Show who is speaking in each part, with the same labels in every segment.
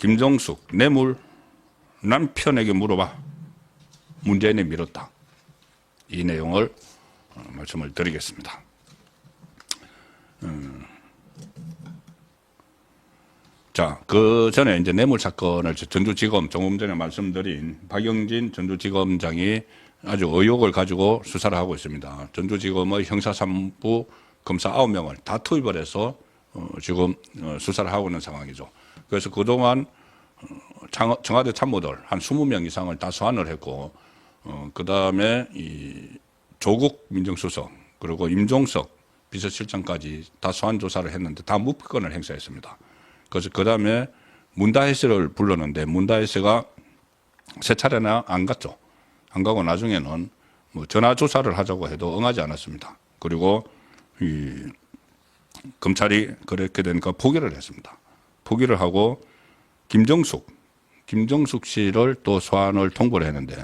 Speaker 1: 김정숙 뇌물 남편에게 물어봐. 문재인이 밀었다. 이 내용을 말씀을 드리겠습니다. 자, 그 전에 이제 뇌물 사건을 전주지검 조금 전에 말씀드린 박영진 전주지검장이 아주 의혹을 가지고 수사를 하고 있습니다. 전주지검의 형사 3부 검사 9명을 다 투입을 해서 지금 수사를 하고 있는 상황이죠. 그래서 그동안 청와대 참모들 한 20명 이상을 다 소환을 했고, 그 다음에 이 조국 민정수석 그리고 임종석 비서실장까지 다 소환 조사를 했는데 다 무피권을 행사했습니다. 그래서 그 다음에 문다혜 씨를 불렀는데 문다혜 씨가 세 차례나 안 갔죠. 안 가고 나중에는 뭐 전화 조사를 하자고 해도 응하지 않았습니다. 그리고 이 검찰이 그렇게 되니까 포기를 했습니다. 포기를 하고 김정숙 씨를 또 소환을 통보를 했는데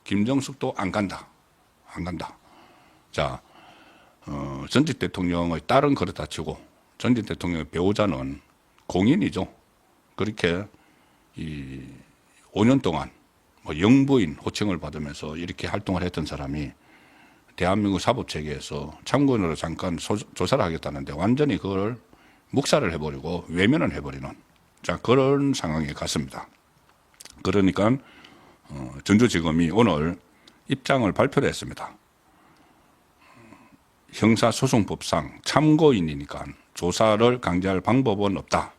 Speaker 1: 김정숙도 안 간다. 자, 전직 대통령의 딸은 그렇다 치고 전직 대통령의 배우자는 공인이죠. 그렇게 이 5년 동안 뭐 영부인 호칭을 받으면서 이렇게 활동을 했던 사람이 대한민국 사법체계에서 참고인으로 잠깐 조사를 하겠다는데 완전히 그걸 묵살을 해버리고 외면을 해버리는 자 그런 상황에 갔습니다. 그러니까 전주지검이 오늘 입장을 발표를 했습니다. 형사소송법상 참고인이니까 조사를 강제할 방법은 없다.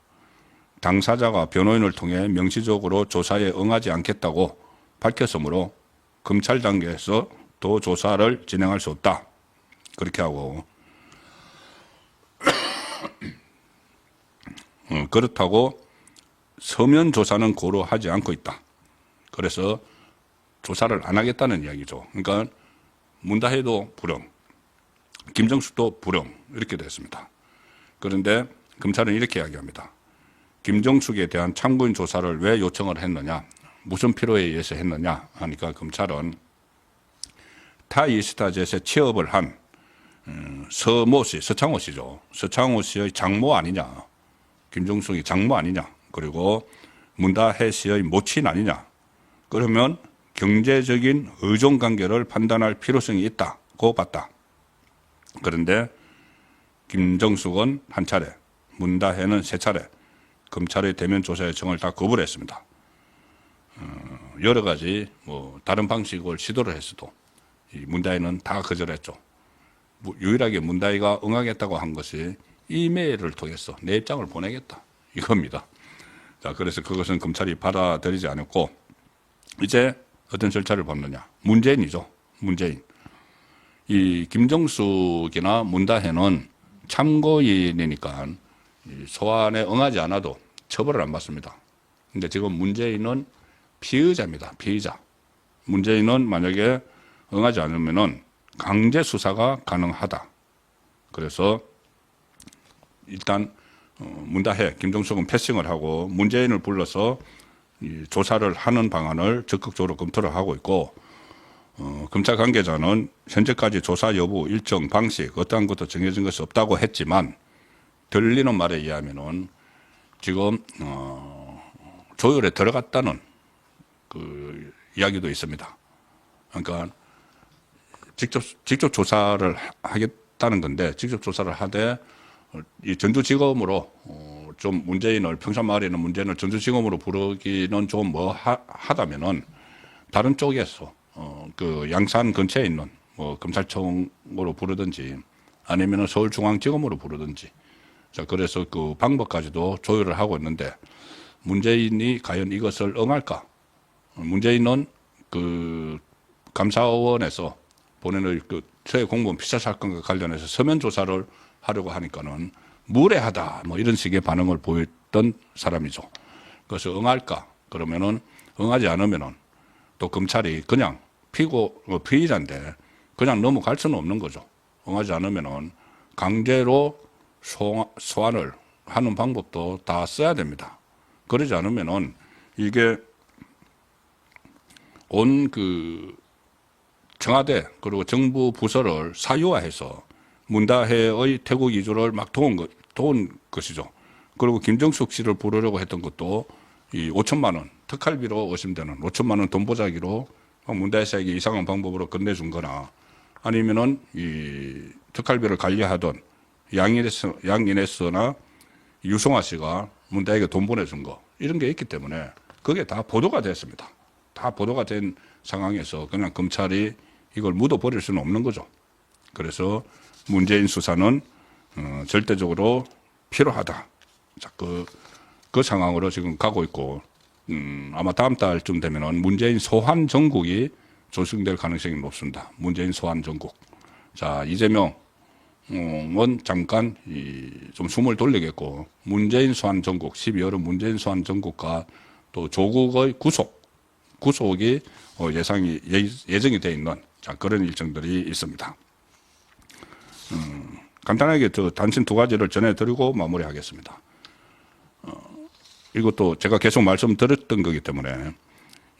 Speaker 1: 당사자가 변호인을 통해 명시적으로 조사에 응하지 않겠다고 밝혔으므로 검찰 단계에서 또 조사를 진행할 수 없다. 그렇게 하고 그렇다고 서면 조사는 고려하지 않고 있다. 그래서 조사를 안 하겠다는 이야기죠. 그러니까 문다혜도 불응, 김정숙도 불응 이렇게 됐습니다. 그런데 검찰은 이렇게 이야기합니다. 김정숙에 대한 참고인 조사를 왜 요청을 했느냐, 무슨 필요에 의해서 했느냐 하니까 검찰은 타이스타젯에 취업을 한 서모 씨, 서창호 씨죠. 서창호 씨의 장모 아니냐, 김정숙이 장모 아니냐, 그리고 문다혜 씨의 모친 아니냐. 그러면 경제적인 의존 관계를 판단할 필요성이 있다고 봤다. 그런데 김정숙은 한 차례, 문다혜는 세 차례 검찰의 대면 조사 요청을 다 거부를 했습니다. 여러 가지 뭐 다른 방식을 시도를 했어도 이 문다혜는 다 거절했죠. 유일하게 문다혜가 응하겠다고 한 것이 이메일을 통해서 내 입장을 보내겠다 이겁니다. 자, 그래서 그것은 검찰이 받아들이지 않았고 이제 어떤 절차를 밟느냐. 문재인이죠. 문재인. 이 김정숙이나 문다혜는 참고인이니까 소환에 응하지 않아도 처벌을 안 받습니다. 근데 지금 문재인은 피의자입니다. 피의자. 문재인은 만약에 응하지 않으면은 강제 수사가 가능하다. 그래서 일단 문다혜, 김정숙은 패싱을 하고 문재인을 불러서 이 조사를 하는 방안을 적극적으로 검토를 하고 있고 검찰 관계자는 현재까지 조사 여부, 일정, 방식 어떠한 것도 정해진 것이 없다고 했지만 들리는 말에 의하면은 지금 조율에 들어갔다는 그 이야기도 있습니다. 그러니까 직접 조사를 하겠다는 건데 직접 조사를 하되 이 전주지검으로 좀 문재인을 평산마을에 있는 문재인을 전주지검으로 부르기는 좀 뭐 하다면은 다른 쪽에서 그 양산 근처에 있는 뭐 검찰청으로 부르든지 아니면은 서울중앙지검으로 부르든지 자 그래서 그 방법까지도 조율을 하고 있는데 문재인이 과연 이것을 응할까? 문재인은 그 감사원에서 보내는 그 서해 공무원 피살 사건과 관련해서 서면 조사를 하려고 하니까는 무례하다 뭐 이런 식의 반응을 보였던 사람이죠. 그래서 응할까? 그러면은 응하지 않으면은 또 검찰이 그냥 피의자인데 그냥 넘어갈 수는 없는 거죠. 응하지 않으면은 강제로 소환을 하는 방법도 다 써야 됩니다. 그러지 않으면은 이게 온 그 청와대 그리고 정부 부서를 사유화해서 문다혜의 태국 이주를 막 도운 것이죠. 그리고 김정숙 씨를 부르려고 했던 것도 이 5천만 원 특활비로 의심되는 5천만 원 돈 보자기로 문대사에게 이상한 방법으로 건네준 거나 아니면은 이 특활비를 관리하던 양인에서나 유성화 씨가 문대에게 돈 보내준 거 이런 게 있기 때문에 그게 다 보도가 됐습니다. 다 보도가 된 상황에서 그냥 검찰이 이걸 묻어버릴 수는 없는 거죠. 그래서 문재인 수사는 절대적으로 필요하다. 자, 그 상황으로 지금 가고 있고 아마 다음 달쯤 되면은 문재인 소환 정국이 조성될 가능성이 높습니다. 문재인 소환 정국. 자, 이재명은 잠깐 좀 숨을 돌리겠고 문재인 소환 정국 12월은 문재인 소환 정국과 또 조국의 구속이 예정이 되어 있는 자, 그런 일정들이 있습니다. 간단하게 단신 두 가지를 전해드리고 마무리하겠습니다. 이것도 제가 계속 말씀드렸던 거기 때문에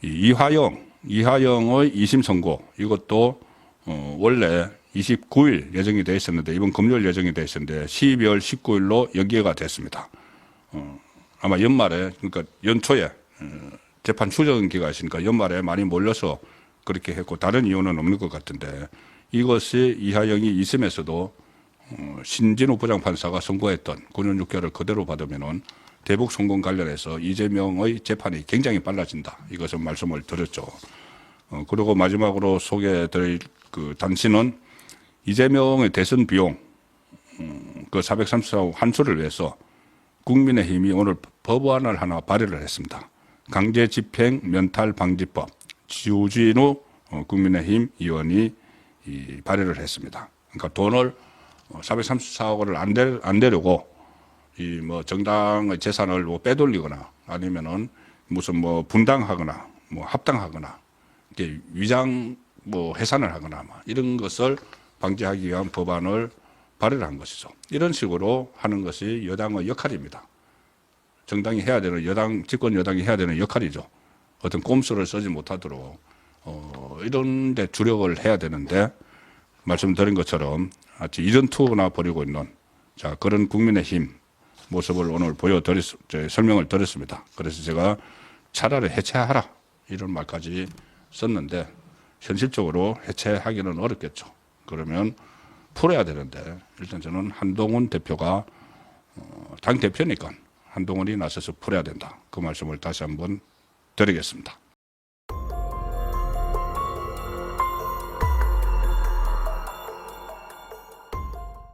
Speaker 1: 이화영의 2심 선고 이것도 원래 29일 예정이 되어 있었는데 이번 금요일 예정이 되어 있었는데 12월 19일로 연기가 됐습니다. 아마 연말에 그러니까 연초에 재판 추정기가 있으니까 연말에 많이 몰려서 그렇게 했고 다른 이유는 없는 것 같은데 이것이 이하영이 2심에서도 신진우 부장판사가 선고했던 9년 6개월을 그대로 받으면은 대북 송금 관련해서 이재명의 재판이 굉장히 빨라진다. 이것은 말씀을 드렸죠. 그리고 마지막으로 소개해드릴 그 단신은 이재명의 대선 비용 그 434억 환수를 위해서 국민의힘이 오늘 법안을 하나 발의를 했습니다. 강제 집행 면탈 방지법 주진우 국민의힘 의원이 발의를 했습니다. 그러니까 돈을 434억 원을 안 내려고 정당의 재산을 빼돌리거나 아니면은 무슨 분당하거나 합당하거나 이렇게 위장 해산을 하거나 이런 것을 방지하기 위한 법안을 발의를 한 것이죠. 이런 식으로 하는 것이 여당의 역할입니다. 정당이 해야 되는 집권 여당이 해야 되는 역할이죠. 어떤 꼼수를 쓰지 못하도록 이런 데 주력을 해야 되는데 말씀드린 것처럼 아주 이전투나 벌이고 있는 자 그런 국민의힘 모습을 오늘 설명을 드렸습니다. 그래서 제가 차라리 해체하라 이런 말까지 썼는데 현실적으로 해체하기는 어렵겠죠. 그러면 풀어야 되는데 일단 저는 한동훈 대표가 당 대표니까 한동훈이 나서서 풀어야 된다. 그 말씀을 다시 한번 드리겠습니다.